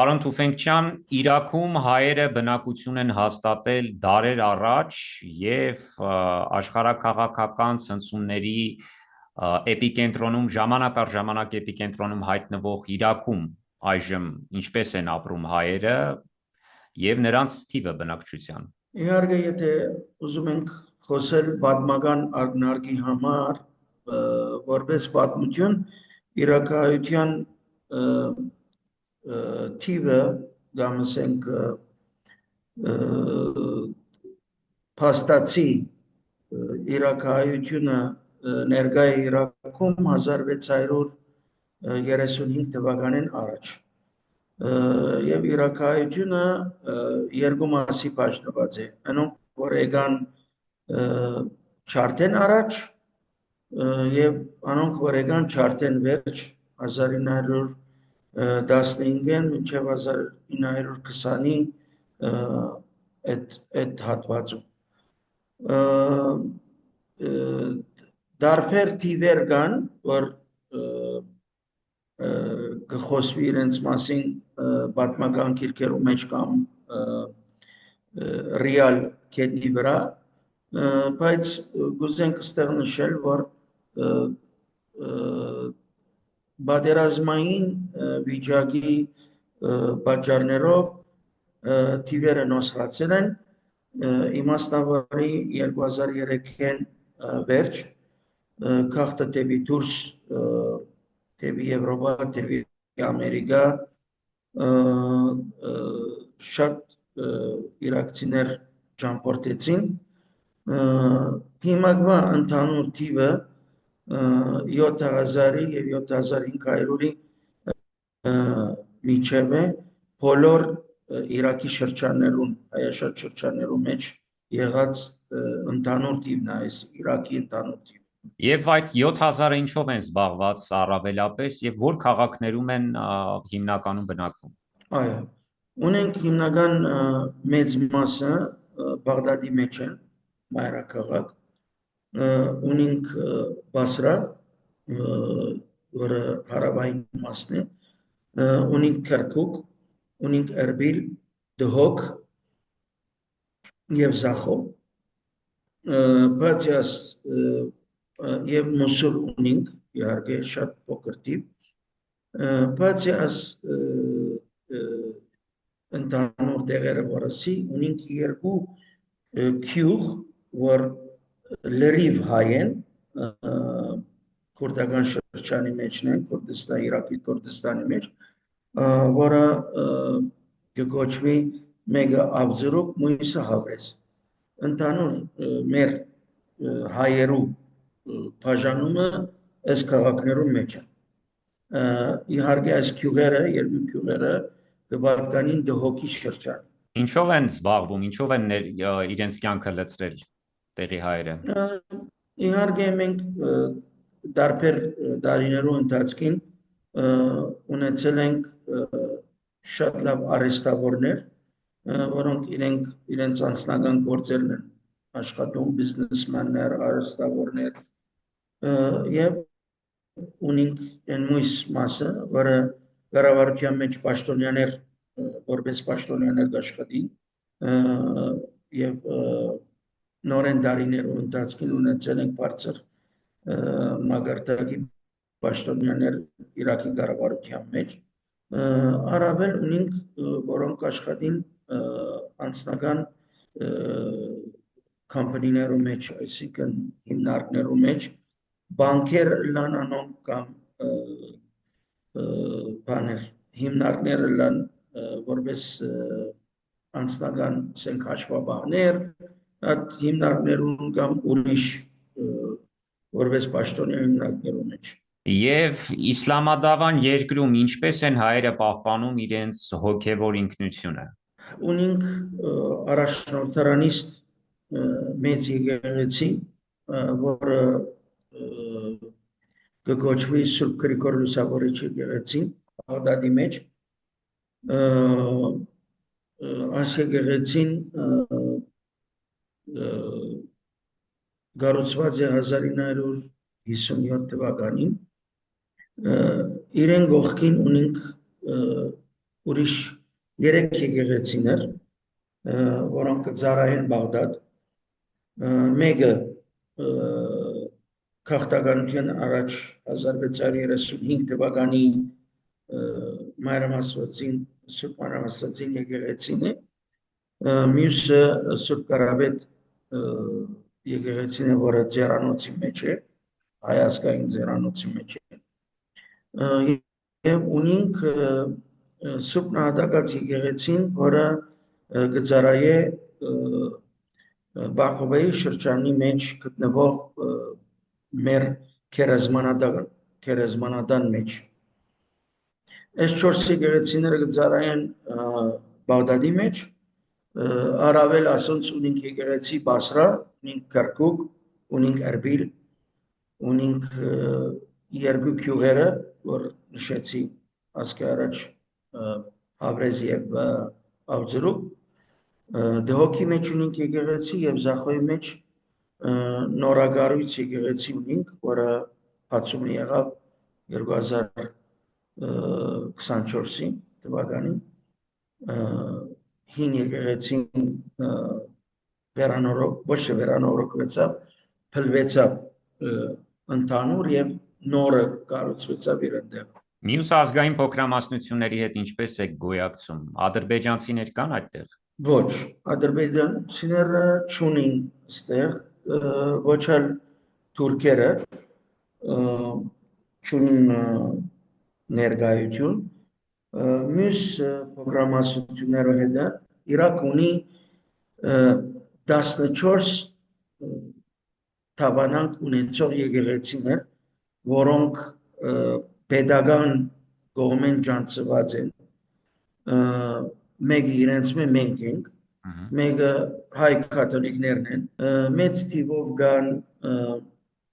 Պարոն Թուֆենկյան, Իրաքում հայերը բնակություն են հաստատել դարեր առաջ և աշխարհաքաղաքական ցնցումների էպիկենտրոնում, ժամանակ առ ժամանակ էպիկենտրոնում հայտնվող Իրաքում այժմ ինչպես են ապրում հայերը և նրանց թիվը բնակչության։ Իհարկե, եթե ուզում ենք խոսել պատմական ակնարկի համար, որպես պատմություն, իրաքահայության թիվը կամ ասենք փաստացի իրաքահայությունը ներկա է Իրաքում 1635 թվականին առաջ եւ իրաքահայությունը երկու մասի բաժանված է անոնք որ եկան չարթեն առաջ եւ անոնք որ եկան չարթեն վերջ 1915-ին մինչև 1920-ի այդ հատվածում դարբեր թիվեր կան որ կխոսվի իրենց մասին պատմական գրքերու մեջ կամ ռեալ կետնի վրա բայց գուզենք ստեղ նշել որ պատերազմային վիճակի պատճառներով թիվերը նոսրացել են իմաստավորի 2003-ին վերջ քաղաքը դեպի դուրս դեպի Եվրոպա դեպի Ամերիկա շատ իրաքցիներ ճամփորդեցին հիմա ընդհանուր թիվը 7000-ի եւ 7500-ի միջև է բոլոր Իրաքի շրջաններուն հայաշատ շրջաններու մեջ եղած ընդհանուր թիվն է այս Իրաքի ընդհանուր թիվը Եվ այդ 7000-ը ինչով են զբաղված առավելապես եւ որ քաղաքներում են հիմնականում բնակվում Այո ունենք հիմնական մեծ մասը Բաղդադի մեջ են մայրաքաղաք ունենք Բասրա որը հարավային մասն է ունենք Քերքուկ ունենք Էրբիլ Դհոկ եւ Զախո բայց եւ Մոսուլ ունենք իհարկե շատ փոքր թիվ բայց ընդհանուր դեղերը որսի ունենք երկու քյուղ որ լրիվ հայ են քուրդական շրջանի մեջն են Քուրդիստան Իրաքի Քուրդիստանի մեջ որը կոչվի մեկը Աբզուրուկ մյուսը Հավրես ընդհանուր մեր հայերու բաժանումը այս քաղաքներում մեջ է իհարկե այս քյուղերը երկու քյուղերը կպատկանին Դհոկի շրջան Ինչով են զբաղվում ինչով են իրենց կյանքը լցրել տեղի հայերը Իհարկե մենք դարբեր դարիներու ընթացքին ունեցել ենք շատ լավ արհեստավորներ որոնք իրենց անձնական գործերն են աշխատում բիզնեսմեններ արհեստավորներ եւ ունենք այն մյուս մասը որը կառավարության մեջ պաշտոնյաներ որպես պաշտոնյաներ աշխատին եւ նորեն դարիներու ընթացքին ունեցել ենք բարձր մագարտակի պաշտոնյաներ Իրաքի կառավարության մեջ առավել ունենք որոնք աշխատին անձնական կամպանիներու մեջ այսինքն հիմնարկներու մեջ բանկեր լան անոնք կամ բաներ հիմնարկները լան որպես անձնական ասենք հաշվաբաններ այդ հիմնարկներուն կամ ուրիշ որպես պաշտոնյա հիմնարկներու մեջ Եվ իսլամադավան երկրում ինչպես են հայերը պահպանում իրենց հոգևոր ինքնությունը Ունենք առաջնորդարանիստ մեծ եկեղեցի որը կոչվի Սուրբ Գրիգոր Լուսավորիչ եկեղեցին Բաղդադի մեջ այս եկեղեցին կառուցված է 1957 թվականին իրեն գողքին ունենք ուրիշ 3 եկեղեցիներ, որոնք կծառայեն Բաղդադ, մեկը քաղաքականության առաջ 1635 թվականի Մանրամասվածին Սուրբ Մանրամասվածին եկեղեցին է, մյուսը Սուրբ Կարապետ եկեղեցին է, որը ձերանոցի մեջ է, հայազգային ձերանոցի մեջ է, եւ ունենք Սուրբ Նահատակած եկեղեցին, որը կծառայե Բախովեի շրջանի մեջ գտնվող մեր քերեզմանադան մեջ։ Այս 4 եկեղեցիները կծառայեն Բաղդադի մեջ, առավել ասոնց ունենք եկեղեցի Բասրա, ունենք Քրկուկ, ունենք Էրբիլ, ունենք 2 գյուղերը, որ նշեցի ասկի առաջ Հավրեզ եւ Ավձրուկ, Դհոկի մեջ ունենք եկեղեցի եւ Զախոյի մեջ նորագարույց եկեղեցի ունենք, որը բացում եղավ 2024 թվականին, հին եկեղեցին ոչ թե վերանորոգվեցավ, փլվեցավ ընդհանուր եւ նորը կառուցվեցավ իր այնտեղ։ Մյուս ազգային փոքրամասնությունների հետ ինչպես եք գոյակցում, ադրբեջանցիներ կան այդտեղ։ Ոչ, ադրբեջանցիները չունին այստեղ, ոչ էլ թուրքերը չունին ներկայություն, մյուս փոքրամասնությունները հետ Իրաք ունի 14 թավանանք ունեցող եկեղեցիներ, որոնք պետական կողմեն ջանցված են, մեկը իրենց մենք ենք, մեկը հայ կաթոլիկներն են, մեծ թիվով կան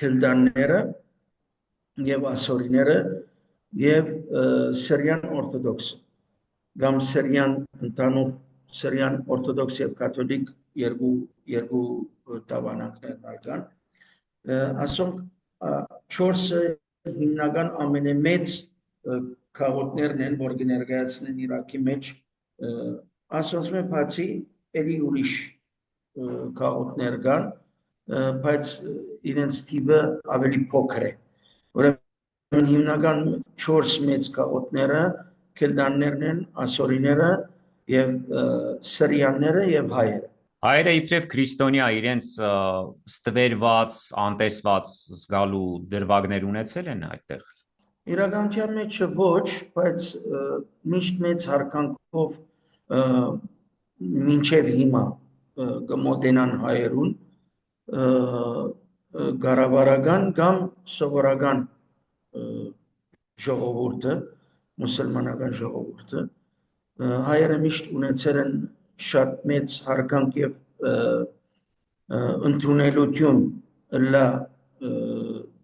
քելդանները եւ ասորիները եւ սրյան օրթոդոքսը, կամ սրյան ընդհանուր սրյան օրթոդոքս եւ կաթոլիկ երկու տավանանքներ կան, ասոնք 4-ը հիմնական ամենամեծ քաղաքներն են, որ կներկայացնեն Իրաքի մեջ, ասոնց մե բացի էլի ուրիշ քաղաքներ կան, բայց իրենց թիվը ավելի փոքր է, ուրեմն հիմնական 4 մեծ քաղաքները քելդաններն են, ասորիները եւ սրյանները եւ հայերը։ Հայերը իբրև քրիստոնյա իրենց ստվերված, անտեսված զգալու դրվագներ ունեցել են այդտեղ։ Իրականության մեջ ոչ, բայց միշտ մեծ հարկանքով մինչև հիմա կմոտենան հայերուն գարավարական կամ սովորական ժողովուրդը, մուսուլմանական ժողովուրդը, հայերը միշտ ունեցել են շատ մեծ հարկանք եւ ընդունելություն լա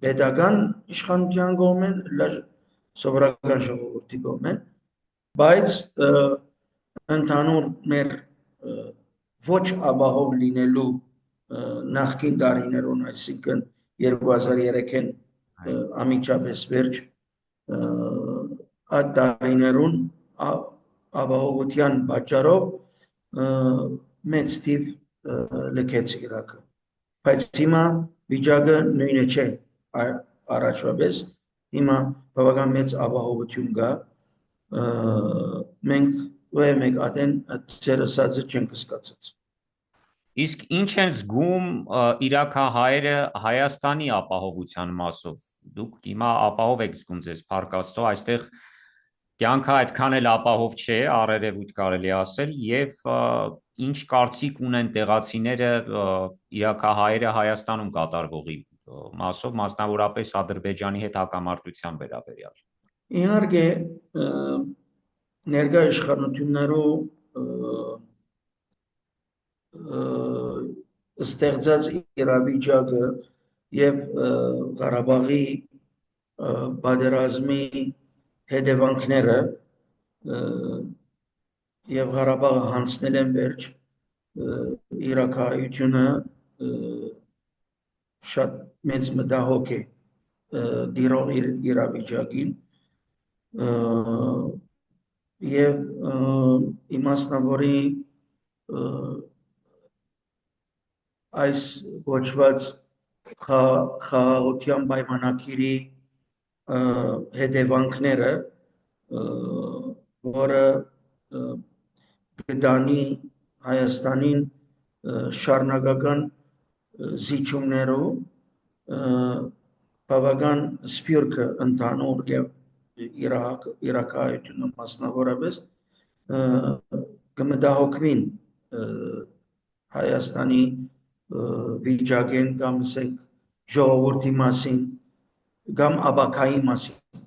պետական իշխանության կողմեն, լա սովորական ժողովրդի կողմեն, բայց ընդհանուր մեր ոչ ապահով լինելու նախկին տարիներուն, այսինքն 2003-ին ամիջապես վերջ այդ տարիներուն ապահովության պատճառով մեծ թիվ լքեց Իրաքը, բայց հիմա վիճակը նույնը չէ առաջվա պես, հիմա բավական մեծ ապահովություն կա, մենք մեկ ադեն ձեր ասածը չենք կսկացած։ Իսկ ինչ են զգում իրաքահայերը Հայաստանի ապահովության մասով։ Դուք հիմա ապահով եք զգում ձեզ, փառք Աստծո, այստեղ կյանքը այդքան էլ ապահով չէ, առերևույթ կարելի ասել, եւ ինչ կարծիք ունեն տեղացիները իրաքահայերը Հայաստանում կատարվողի մասով, մասնավորապես Ադրբեջանի հետ հակամարտության վերաբերյալ։ Իհարկե, ներկա իշխանություններու ստեղծած իրավիճակը եւ Ղարաբաղի պատերազմի հետևանքները եւ Ղարաբաղը հանձնել են վերջ իրաքահայությունը շատ մեծ մտահոգ է դիրող իրավիճակին եւ իմաստնավորի այս ոչված խաղաղության պայմանագիրի հետևանքները, որը կդանի Հայաստանին շարունակական զիջումներով բավական սփյուռքը ընդհանուր եւ Իրաքայությունը մասնավորապես կմտահոգվին Հայաստանի վիճակեն կամ ասենք ժողովրդի մասին կամ ապակայի մասին